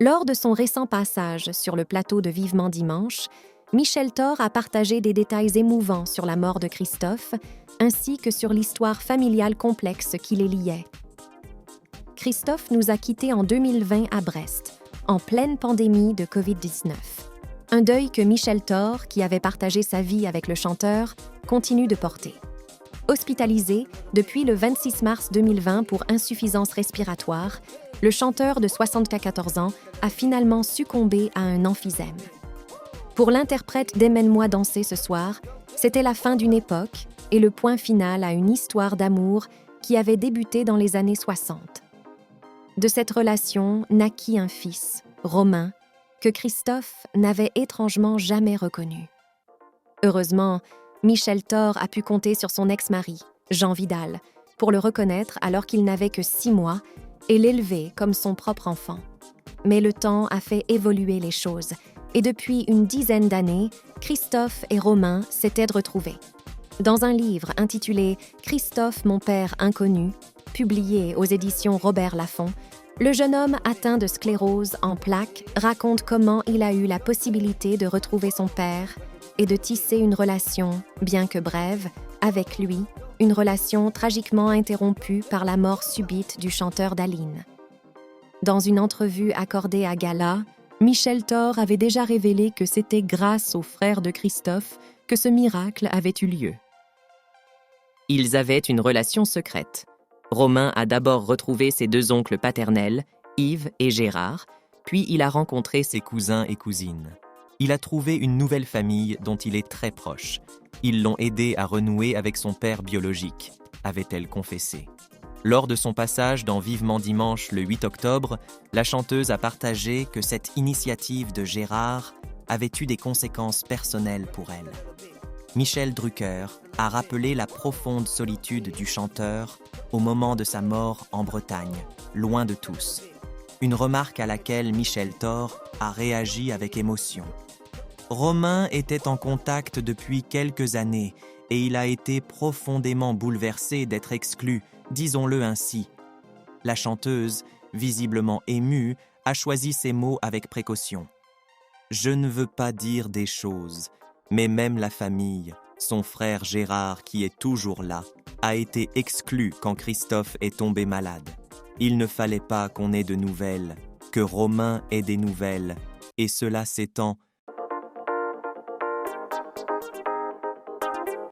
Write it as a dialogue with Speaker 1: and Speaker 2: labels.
Speaker 1: Lors de son récent passage sur le plateau de Vivement Dimanche, Michel Thor a partagé des détails émouvants sur la mort de Christophe, ainsi que sur l'histoire familiale complexe qui les liait. Christophe nous a quittés en 2020 à Brest, en pleine pandémie de COVID-19. Un deuil que Michel Thor, qui avait partagé sa vie avec le chanteur, continue de porter. Hospitalisé depuis le 26 mars 2020 pour insuffisance respiratoire, le chanteur de 74 ans a finalement succombé à un emphysème. Pour l'interprète d'Emmène-moi danser ce soir, c'était la fin d'une époque et le point final à une histoire d'amour qui avait débuté dans les années 60. De cette relation naquit un fils, Romain, que Christophe n'avait étrangement jamais reconnu. Heureusement, Michel Thor a pu compter sur son ex-mari, Jean Vidal, pour le reconnaître alors qu'il n'avait que 6 mois et l'élever comme son propre enfant. Mais le temps a fait évoluer les choses et depuis une dizaine d'années, Christophe et Romain s'étaient retrouvés. Dans un livre intitulé « Christophe, mon père inconnu », publié aux éditions Robert Laffont, le jeune homme atteint de sclérose en plaques raconte comment il a eu la possibilité de retrouver son père et de tisser une relation, bien que brève, avec lui, une relation tragiquement interrompue par la mort subite du chanteur d'Aline. Dans une entrevue accordée à Gala, Michel Thor avait déjà révélé que c'était grâce aux frères de Christophe que ce miracle avait eu lieu.
Speaker 2: Ils avaient une relation secrète. Romain a d'abord retrouvé ses 2 oncles paternels, Yves et Gérard, puis il a rencontré ses cousins et cousines. Il a trouvé une nouvelle famille dont il est très proche. Ils l'ont aidé à renouer avec son père biologique, avait-elle confessé. Lors de son passage dans Vivement Dimanche le 8 octobre, la chanteuse a partagé que cette initiative de Gérard avait eu des conséquences personnelles pour elle. Michel Drucker a rappelé la profonde solitude du chanteur au moment de sa mort en Bretagne, loin de tous. Une remarque à laquelle Michel Thor a réagi avec émotion. Romain était en contact depuis quelques années et il a été profondément bouleversé d'être exclu, disons-le ainsi. La chanteuse, visiblement émue, a choisi ces mots avec précaution. « Je ne veux pas dire des choses, mais même la famille, son frère Gérard qui est toujours là, a été exclu quand Christophe est tombé malade. Il ne fallait pas qu'on ait de nouvelles, que Romain ait des nouvelles, et cela s'étend